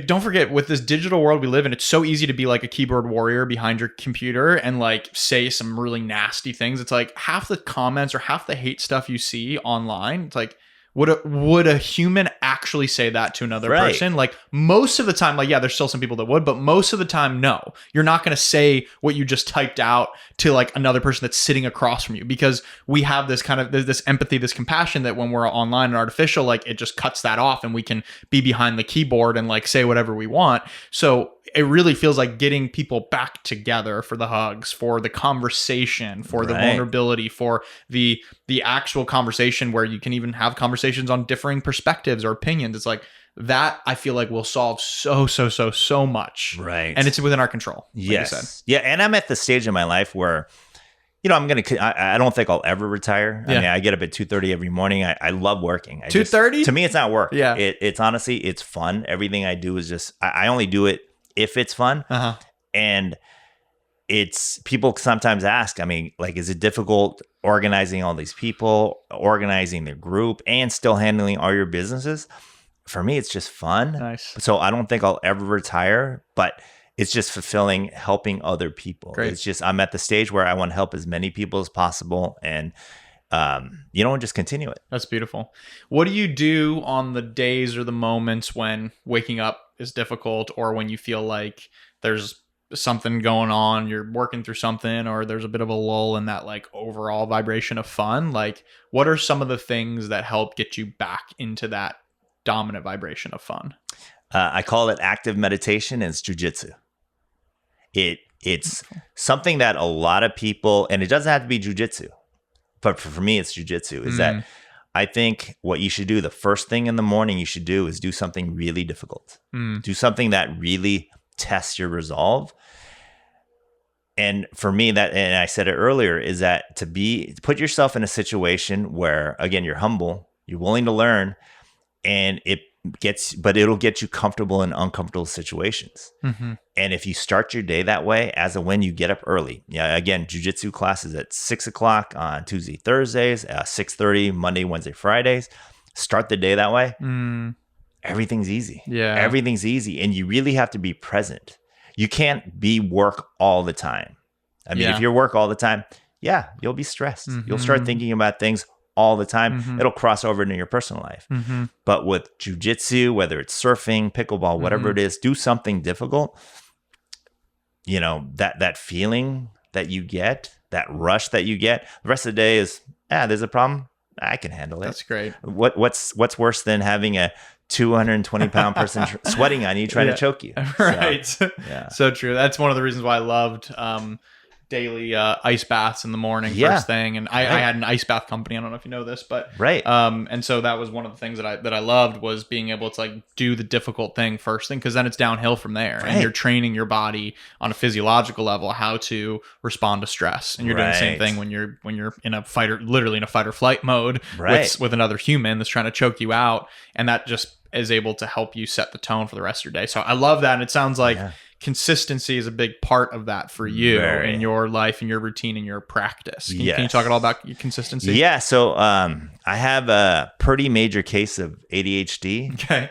don't forget, with this digital world we live in, it's so easy to be like a keyboard warrior behind your computer and like say some really nasty things. It's like half the comments or half the hate stuff you see online, it's like, would a human actually say that to another person? Like most of the time, there's still some people that would, but most of the time, no. You're not going to say what you just typed out to like another person that's sitting across from you, because we have this kind of this empathy, this compassion that when we're online and artificial, like it just cuts that off and we can be behind the keyboard and like say whatever we want. So it really feels like getting people back together for the hugs, for the conversation, for the vulnerability, for the actual conversation where you can even have conversations on differing perspectives or opinions. It's like that, I feel like, will solve so much. Right. And it's within our control. Like yes. you said. Yeah. And I'm at the stage in my life where, I don't think I'll ever retire. Yeah. I get up at 2:30 every morning. I love working. 2:30? To me, it's not work. Yeah. It's honestly, it's fun. Everything I do is just, I only do it if it's fun. And people sometimes ask, is it difficult organizing all these people, organizing their group, and still handling all your businesses? For me, it's just fun. Nice. So I don't think I'll ever retire, but it's just fulfilling, helping other people. Great. It's just, I'm at the stage where I want to help as many people as possible, and just continue it. That's beautiful. What do you do on the days or the moments when waking up is difficult, or when you feel like there's something going on, you're working through something, or there's a bit of a lull in that like overall vibration of fun? Like, what are some of the things that help get you back into that dominant vibration of fun? I call it active meditation, and it's jujitsu. It's something that a lot of people, and it doesn't have to be jujitsu, but for me, it's jujitsu, is that I think what you should do, the first thing in the morning you should do, is do something really difficult. Do something that really tests your resolve. And for me, and I said it earlier, is that to put yourself in a situation where, again, you're humble, you're willing to learn, and it'll get you comfortable in uncomfortable situations. And if you start your day that way, as a when you get up early, again, jujitsu classes at 6:00 on Tuesday, Thursdays, 6:30 Monday, Wednesday, Fridays. Start the day that way. Everything's easy. Yeah, everything's easy, and you really have to be present. You can't be work all the time. If you're work all the time, you'll be stressed. You'll start thinking about things all the time. It'll cross over into your personal life. But with jujitsu, whether it's surfing, pickleball, whatever it is, do something difficult. That feeling that you get, that rush that you get, the rest of the day is, there's a problem, I can handle it. That's great. What's worse than having a 220-pound person sweating on you, trying to choke you? Right. Yeah. So true. That's one of the reasons why I loved daily ice baths in the morning, first thing. And I had an ice bath company. I don't know if you know this, but and so that was one of the things that I loved, was being able to like do the difficult thing first thing, because then it's downhill from there. And you're training your body on a physiological level how to respond to stress. And you're doing the same thing when you're in a literally in a fight or flight mode with another human that's trying to choke you out, and that just is able to help you set the tone for the rest of your day. So I love that. And it sounds like consistency is a big part of that for you in your life and your routine and your practice. Can you talk at all about your consistency? Yeah. So I have a pretty major case of ADHD. Okay.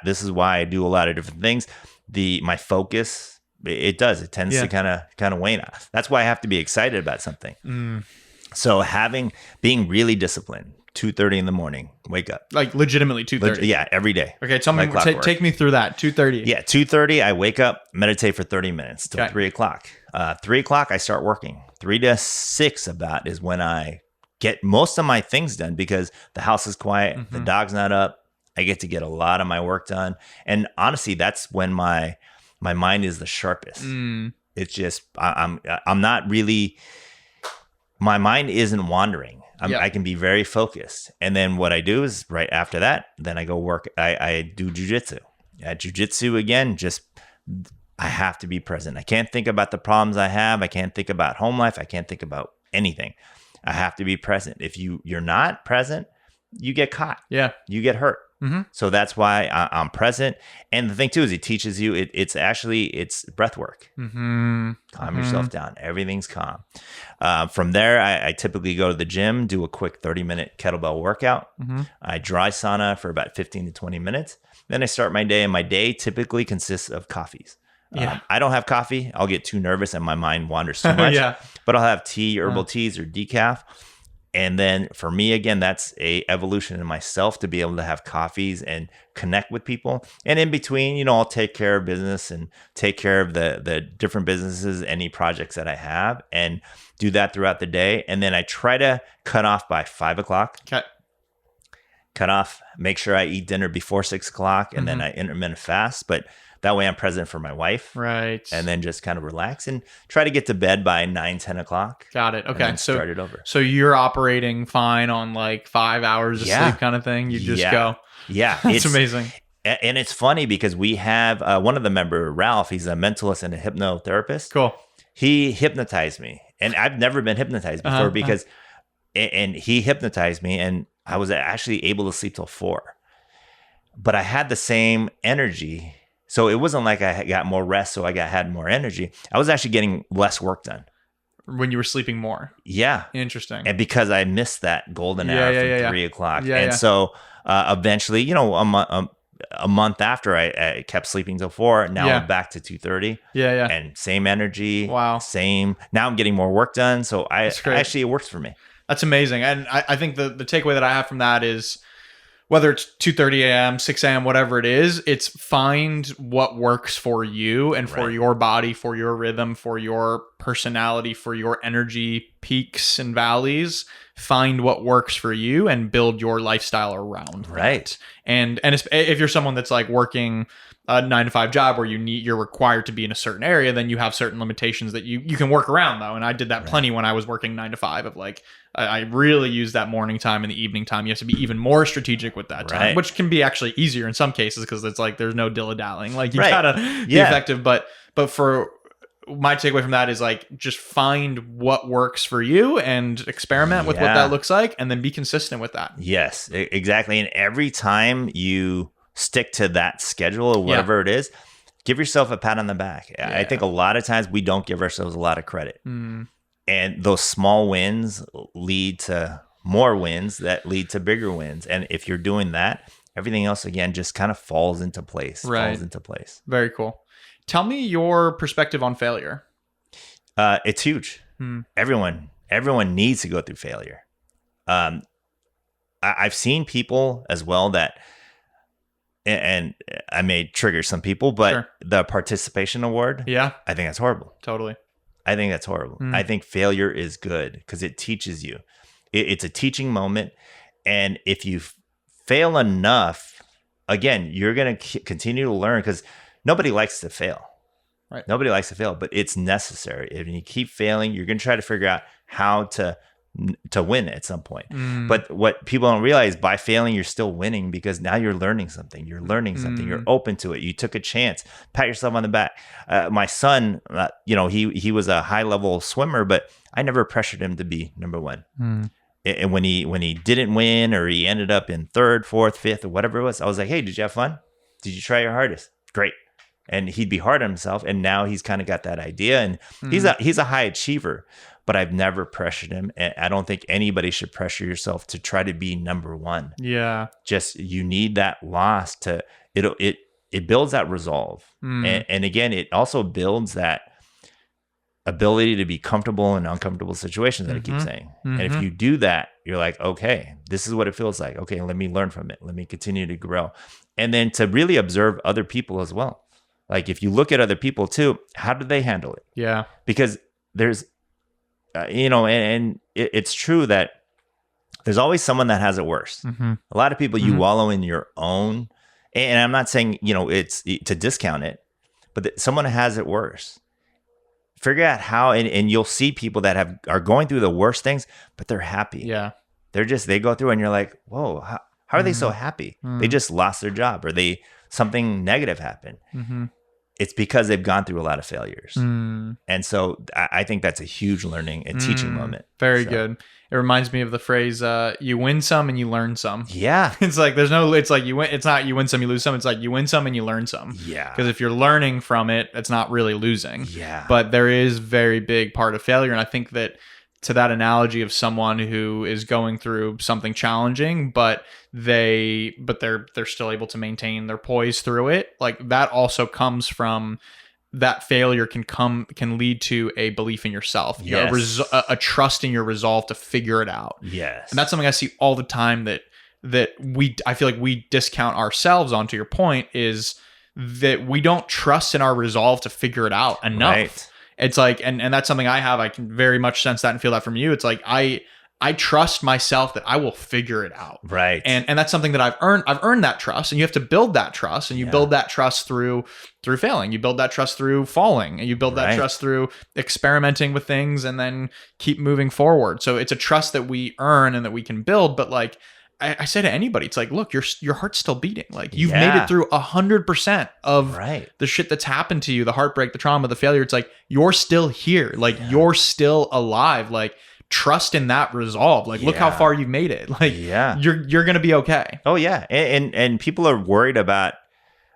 This is why I do a lot of different things. My focus, it tends to kind of wane. That's why I have to be excited about something. So being really disciplined, 2:30 in the morning, wake up. Like legitimately 2:30. Yeah, every day. Okay, tell me, take me through that. 2:30. Yeah, 2:30. I wake up, meditate for 30 minutes till 3 o'clock. 3 o'clock, I start working. 3 to 6 about is when I get most of my things done because the house is quiet, the dog's not up. I get to get a lot of my work done, and honestly, that's when my mind is the sharpest. It's just I'm not really. My mind isn't wandering. I can be very focused. And then what I do is right after that, then I go work. I do jujitsu. At jujitsu again, I have to be present. I can't think about the problems I have. I can't think about home life. I can't think about anything. I have to be present. If you're not present, you get caught. Yeah. You get hurt. So that's why I'm present. And the thing too is it teaches you, it's breath work. Calm yourself down. Everything's calm. From there, I typically go to the gym, do a quick 30-minute kettlebell workout. I dry sauna for about 15 to 20 minutes. Then I start my day, and my day typically consists of coffees. I don't have coffee. I'll get too nervous and my mind wanders too much. But I'll have tea, herbal teas, or decaf. And then for me, again, that's a evolution in myself to be able to have coffees and connect with people. And in between, I'll take care of business and take care of the different businesses, any projects that I have, and do that throughout the day. And then I try to cut off by 5 o'clock. Okay. Cut off, make sure I eat dinner before 6 o'clock, and then I intermittent fast. But that way I'm present for my wife. Right. And then just kind of relax and try to get to bed by 9, 10 o'clock. Got it. Okay. So start it over. So you're operating fine on like 5 hours of sleep kind of thing. You just go. Yeah. It's amazing. And it's funny because we have one of the member, Ralph, he's a mentalist and a hypnotherapist. Cool. He hypnotized me. And I've never been hypnotized before because, and he hypnotized me and I was actually able to sleep till 4. But I had the same energy. So it wasn't like I got more rest, so had more energy. I was actually getting less work done. When you were sleeping more. Yeah. Interesting. And because I missed that golden hour from 3 o'clock. So eventually, a month after I kept sleeping till 4, now I'm back to 2:30. And same energy. Wow. Same. Now I'm getting more work done. So actually, it works for me. That's amazing. And I think the takeaway that I have from that is, whether it's 2:30 a.m., 6 a.m., whatever it is, it's find what works for you and for your body, for your rhythm, for your personality, for your energy peaks and valleys. Find what works for you and build your lifestyle around that. And if you're someone that's like working a 9-to-5 job where you're required to be in a certain area, then you have certain limitations that you can work around though. And I did that plenty when I was working 9-to-5 of like, I really use that morning time and the evening time. You have to be even more strategic with that time, which can be actually easier in some cases because it's like there's no dilly-dallying. Like you gotta be effective. But for my takeaway from that is like just find what works for you and experiment with what that looks like, and then be consistent with that. Yes, exactly. And every time you stick to that schedule or whatever it is, give yourself a pat on the back. I think a lot of times we don't give ourselves a lot of credit. And those small wins lead to more wins that lead to bigger wins. And if you're doing that, everything else, again, just kind of falls into place. Very cool. Tell me your perspective on failure. It's huge. Everyone needs to go through failure. I've seen people as well that, and I may trigger some people, but the participation award, I think that's horrible. Totally. I think that's horrible. I think failure is good because it teaches you. It's a teaching moment. And if you fail enough, again, you're going to continue to learn because nobody likes to fail. Nobody likes to fail, but it's necessary. If you keep failing, you're going to try to figure out how to win at some point. But what people don't realize, by failing, you're still winning because now you're learning something. You're open to it. You took a chance. Pat yourself on the back. My son, he was a high level swimmer, but I never pressured him to be number one. And when he didn't win, or he ended up in 3rd, 4th, 5th, or whatever it was, I was like, hey, did you have fun? Did you try your hardest? Great. and he'd be hard on himself. And now he's kind of got that idea, and Mm-hmm. he's a high achiever, but I've never pressured him. And I don't think anybody should pressure yourself to try to be number one. Yeah. Just, you need that loss to, it builds that resolve. And again, it also builds that ability to be comfortable in uncomfortable situations that I keep saying. And if you do that, you're like, okay, this is what it feels like. Okay, let me learn from it. Let me continue to grow. And then to really observe other people as well. Like if you look at other people too, how do they handle it? Yeah. Because there's, it's true that there's always someone that has it worse. A lot of people, you wallow in your own, and I'm not saying, it's to discount it, but someone has it worse. Figure out how, and you'll see people that are going through the worst things, but they're happy. Yeah. They go through and you're like, whoa, how are they so happy? They just lost their job, or something negative happened. It's because they've gone through a lot of failures. And so I think that's a huge learning and teaching moment. Very good. It reminds me of the phrase, you win some and you learn some. Yeah. It's like, it's like it's not you win some, you lose some. It's like you win some and you learn some. Yeah. Because if you're learning from it, it's not really losing. Yeah. But there is very big part of failure. And I think that to that analogy of someone who is going through something challenging, but they're still able to maintain their poise through it. Like that also comes from that failure can lead to a belief in yourself, Yes. a trust in your resolve to figure it out. Yes. And that's something I see all the time that I feel like we discount ourselves on. To your point, is that we don't trust in our resolve to figure it out enough. Right. It's like, and that's something I have. I can very much sense that and feel that from you. It's like I trust myself that I will figure it out. Right. And that's something that I've earned. I've earned that trust, and you have to build that trust, and you build that trust through failing. You build that trust through falling, and you build that trust through experimenting with things, and then keep moving forward. So it's a trust that we earn and that we can build. But like I say to anybody, it's like, look, your heart's still beating. Like you've made it through 100% of the shit that's happened to you, the heartbreak, the trauma, the failure. It's like you're still here. Like you're still alive. Like trust in that resolve. Like look how far you've made it. Like you're gonna be okay. Oh yeah. And people are worried about,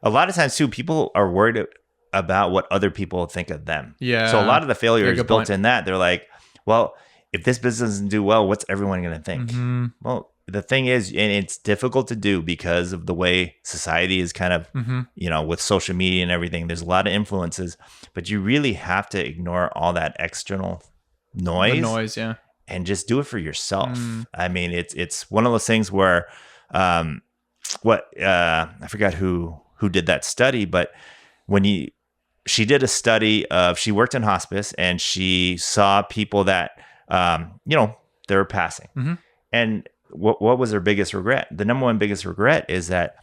a lot of times too, people are worried about what other people think of them. Yeah. So a lot of the failure is built in that. They're like, well, if this business doesn't do well, what's everyone gonna think? Well, the thing is, and it's difficult to do because of the way society is kind of, with social media and everything, there's a lot of influences, but you really have to ignore all that external noise. And just do it for yourself. I mean, it's one of those things where, I forgot who did that study, but she did a study of, she worked in hospice and she saw people that, they were passing. And what was her biggest regret? The number one biggest regret is that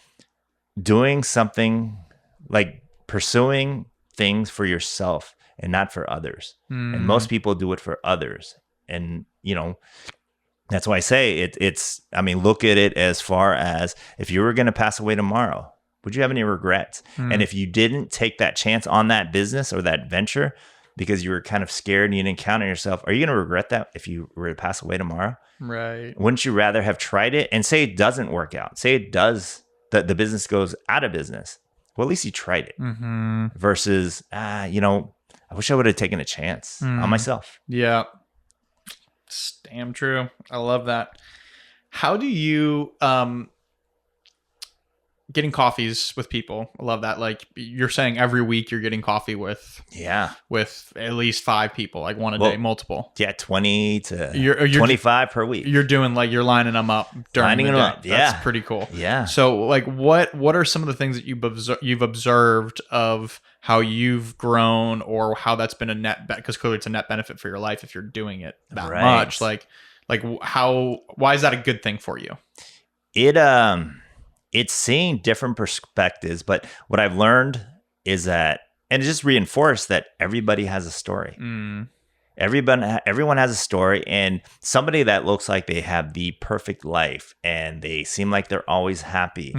doing something, like pursuing things for yourself and not for others. And most people do it for others. And, that's why I say look at it as far as, if you were going to pass away tomorrow, would you have any regrets? And if you didn't take that chance on that business or that venture because you were kind of scared and you didn't count on yourself, are you going to regret that if you were to pass away tomorrow? Right. Wouldn't you rather have tried it, and say it doesn't work out? Say it does, the business goes out of business. Well, at least you tried it. Versus, I wish I would have taken a chance on myself. Yeah. It's damn true. I love that. How do you, getting coffees with people? I love that. Like you're saying every week you're getting coffee with at least 5 people, like one a day, multiple. Yeah. 20 to you're 25 per week. You're doing like, you're lining them up during the day. That's pretty cool. Yeah. So like what are some of the things that you've observed of how you've grown, or how that's been a net, because clearly it's a net benefit for your life if you're doing it that much. Like why is that a good thing for you? It's seeing different perspectives, but what I've learned is that, and it just reinforced that everybody has a story. Everyone has a story, and somebody that looks like they have the perfect life and they seem like they're always happy.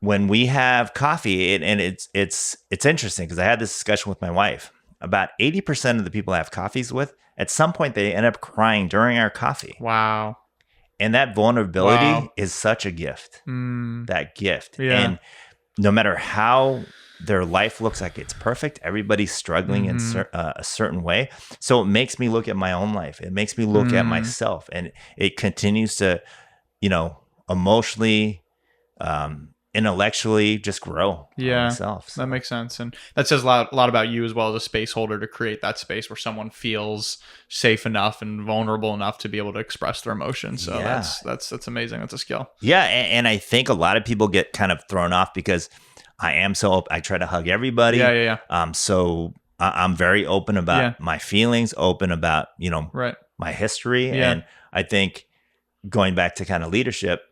When we have coffee, and it's interesting because I had this discussion with my wife. About 80% of the people I have coffees with, at some point they end up crying during our coffee. Wow. And that vulnerability is such a gift. That gift. Yeah. And no matter how their life looks like it's perfect. Everybody's struggling in a certain way. So it makes me look at my own life. It makes me look at myself, and it continues to, emotionally, intellectually just grow on myself. So. That makes sense. And that says a lot about you as well as a space holder, to create that space where someone feels safe enough and vulnerable enough to be able to express their emotions. So that's amazing. That's a skill. Yeah. And I think a lot of people get kind of thrown off because I try to hug everybody. Yeah. So I'm very open about my feelings, open about, my history. Yeah. And I think going back to kind of leadership,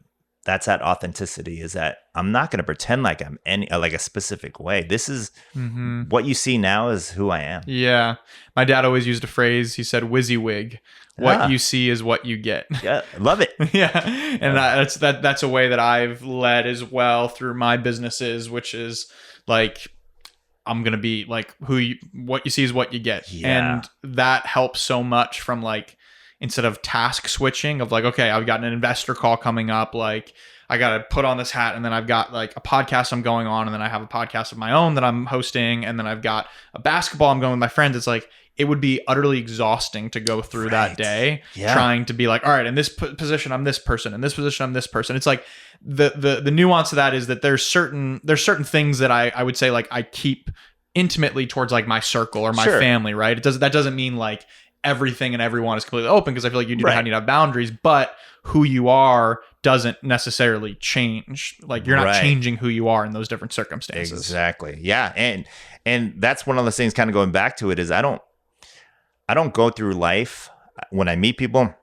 that's that authenticity, is that I'm not going to pretend like I'm like a specific way. This is what you see now is who I am. Yeah. My dad always used a phrase. He said, WYSIWYG. What you see is what you get. Yeah. Love it. Yeah. And that's a way that I've led as well through my businesses, which is like, I'm going to be like what you see is what you get. Yeah. And that helps so much from like, instead of task switching of like, okay, I've got an investor call coming up. Like I got to put on this hat, and then I've got like a podcast I'm going on, and then I have a podcast of my own that I'm hosting. And then I've got a basketball I'm going with my friends. It's like, it would be utterly exhausting to go through that day trying to be like, all right, in this position, I'm this person. In this position, I'm this person. It's like the nuance of that is that there's certain things that I would say like I keep intimately towards like my circle or my family, right? That doesn't mean like everything and everyone is completely open, because I feel like you do need to have boundaries, but who you are doesn't necessarily change. Like you're not changing who you are in those different circumstances. Exactly. Yeah. And that's one of those things, kind of going back to it, is I don't go through life when I meet people.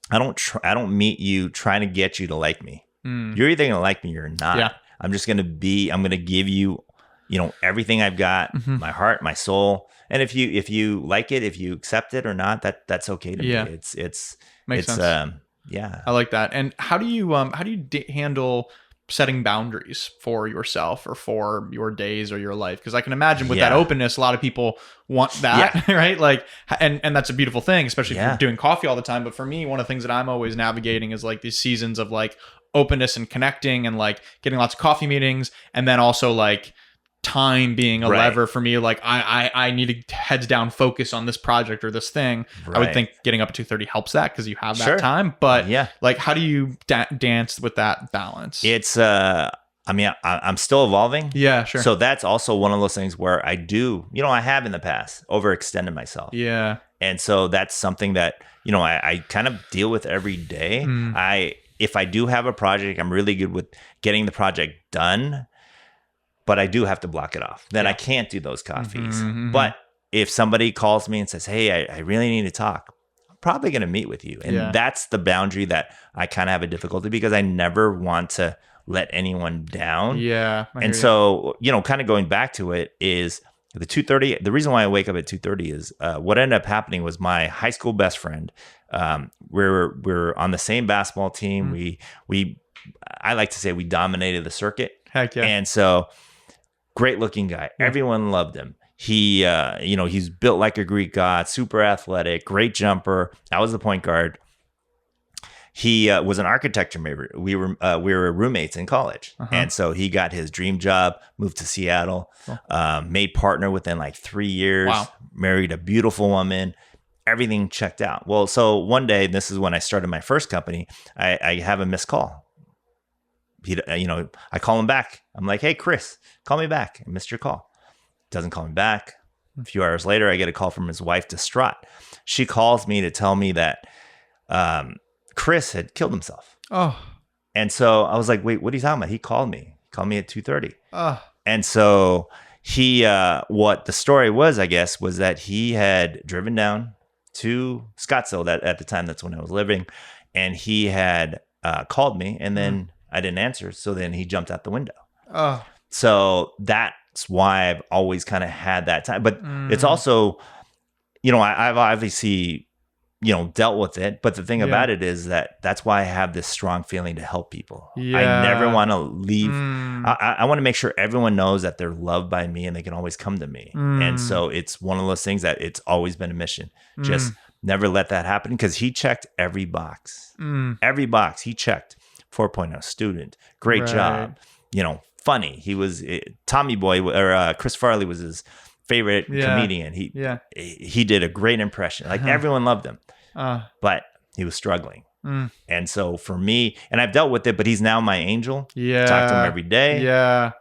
I don't meet you trying to get you to like me. You're either going to like me or not. Yeah. I'm going to give you, everything I've got, my heart, my soul. And if you like it, if you accept it or not, that's okay to me. It's makes sense. Yeah. I like that. And how do you handle setting boundaries for yourself or for your days or your life? Because I can imagine with that openness, a lot of people want that, right? Like, and that's a beautiful thing, especially if you're doing coffee all the time. But for me, one of the things that I'm always navigating is like these seasons of like openness and connecting and like getting lots of coffee meetings, and then also like time being a lever for me. Like I need to heads down focus on this project or this thing. I would think getting up at 2:30 helps that, because you have that time. But like, how do you dance with that balance? It's I'm still evolving. Yeah, sure. So that's also one of those things where I do, I have in the past overextended myself. Yeah. And so that's something that, I kind of deal with every day. If I do have a project, I'm really good with getting the project done, but I do have to block it off. Then I can't do those coffees. But if somebody calls me and says, hey, I really need to talk, I'm probably going to meet with you. And that's the boundary that I kind of have a difficulty, because I never want to let anyone down. Yeah. And so, kind of going back to it is the 2:30. The reason why I wake up at 2:30 is what ended up happening was my high school best friend. We're on the same basketball team. I like to say we dominated the circuit. Heck yeah. And so, great looking guy. Everyone loved him. He, he's built like a Greek god, super athletic, great jumper. I was the point guard. He was an architecture major. We were roommates in college. And so he got his dream job, moved to Seattle, made partner within like 3 years, married a beautiful woman. Everything checked out. Well, so one day, this is when I started my first company, I have a missed call. I call him back. I'm like, hey, Chris, call me back. I missed your call. Doesn't call me back. A few hours later, I get a call from his wife, distraught. She calls me to tell me that Chris had killed himself. Oh. And so I was like, wait, what are you talking about? He called me. He called me at 2:30. Oh. And so he, what the story was, I guess, was that he had driven down to Scottsdale. That at the time, that's when I was living. And he had called me, and then I didn't answer. So then he jumped out the window. Oh. So that's why I've always kind of had that time. But it's also, I've obviously, dealt with it. But the thing about it is that's why I have this strong feeling to help people. Yeah. I never want to leave. I want to make sure everyone knows that they're loved by me and they can always come to me. And so it's one of those things that it's always been a mission. Just never let that happen, because he checked every box. Every box he checked. 4.0 student, great job, funny. He was Tommy Boy, or Chris Farley was his favorite comedian. He did a great impression. Like everyone loved him, but he was struggling. And so for me, and I've dealt with it, but he's now my angel. Yeah. Talk to him every day. Yeah.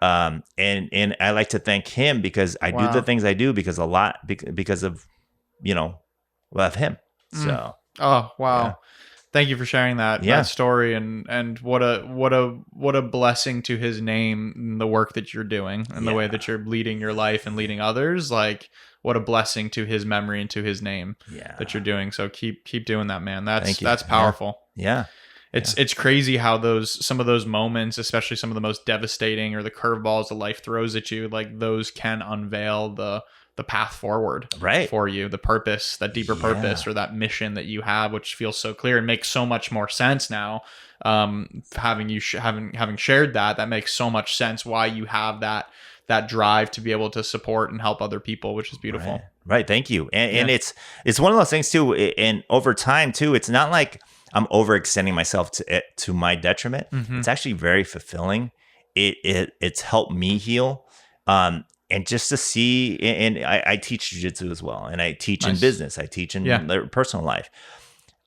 And I like to thank him because I do the things I do because of, of him. So. Oh, wow. Yeah. Thank you for sharing that story, and what a blessing to his name and the work that you're doing and the way that you're leading your life and leading others. Like, what a blessing to his memory and to his name that you're doing. So keep doing that, man. That's powerful. Yeah. It's crazy how some of those moments, especially some of the most devastating or the curveballs that life throws at you, like those can unveil the path forward for you, the purpose, that deeper purpose or that mission that you have, which feels so clear and makes so much more sense now. Having shared that makes so much sense why you have that drive to be able to support and help other people, which is beautiful. Right. Thank you. And it's one of those things too. And over time too, it's not like I'm overextending myself to my detriment. It's actually very fulfilling. It's helped me heal. And just to see, and I teach jiu-jitsu as well, and I teach in business, I teach in their personal life.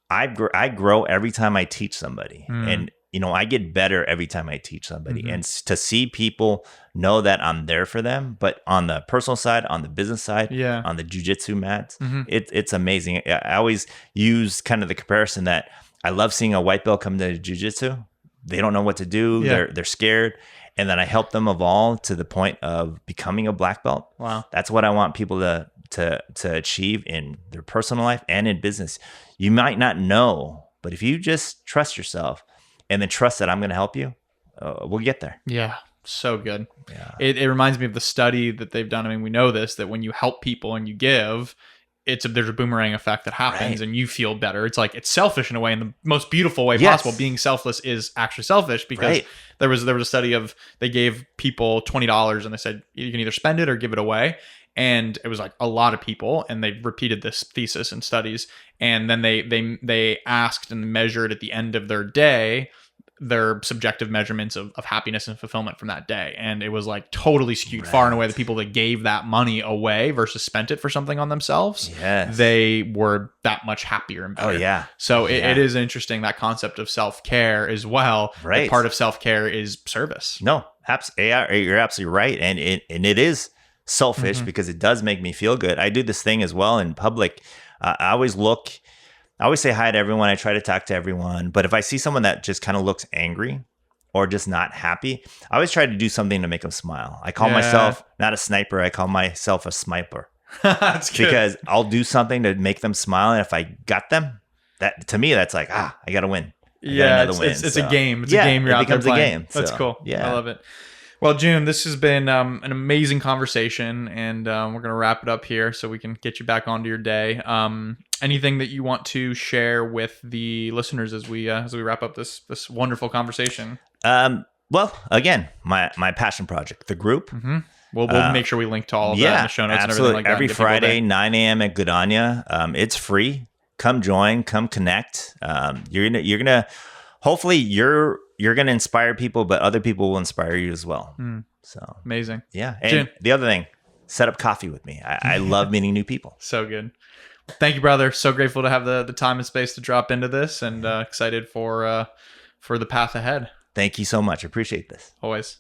I grow every time I teach somebody, and I get better every time I teach somebody. And to see people know that I'm there for them, but on the personal side, on the business side, on the jiu-jitsu mats, it's amazing. I always use kind of the comparison that I love seeing a white belt come to jiu-jitsu. They don't know what to do. They're scared. And then I help them evolve to the point of becoming a black belt. Wow. That's what I want people to achieve in their personal life and in business. You might not know, but if you just trust yourself and then trust that I'm going to help you, we'll get there. Yeah. So good. Yeah. It reminds me of the study that they've done. I mean, we know this, that when you help people and you give, there's a boomerang effect that happens and you feel better. It's like, it's selfish in a way, in the most beautiful way possible. Being selfless is actually selfish because there was a study of, they gave people $20 and they said, you can either spend it or give it away. And it was like a lot of people, and they repeated this thesis in studies. And then they asked and measured at the end of their day their subjective measurements of happiness and fulfillment from that day. And it was like totally skewed far and away. The people that gave that money away versus spent it for something on themselves, they were that much happier and better. Oh, yeah. So it is interesting, that concept of self-care as well. Right. Part of self-care is service. No, you're absolutely right. And it is selfish because it does make me feel good. I do this thing as well in public. I always say hi to everyone. I try to talk to everyone. But if I see someone that just kind of looks angry or just not happy, I always try to do something to make them smile. I call myself not a sniper. I call myself a smiper. That's good. Because I'll do something to make them smile. And if I got them, that to me, that's like, I got to win. It's a game. It's a game you're out there playing. A game. That's cool. Yeah. I love it. Well, June, this has been an amazing conversation, and we're going to wrap it up here so we can get you back onto your day. Anything that you want to share with the listeners as we wrap up this wonderful conversation? Well, again, my passion project, the group. We'll make sure we link to all of that in the show notes. Absolutely. And everything like that. Every Friday, 9 a.m. at Gudanya. It's free. Come join. Come connect. You're gonna. Hopefully, you're gonna inspire people, but other people will inspire you as well. So amazing. Yeah. And the other thing, set up coffee with me. I love meeting new people. So good. Thank you, brother. So grateful to have the time and space to drop into this, and excited for the path ahead. Thank you so much. Appreciate this. Always.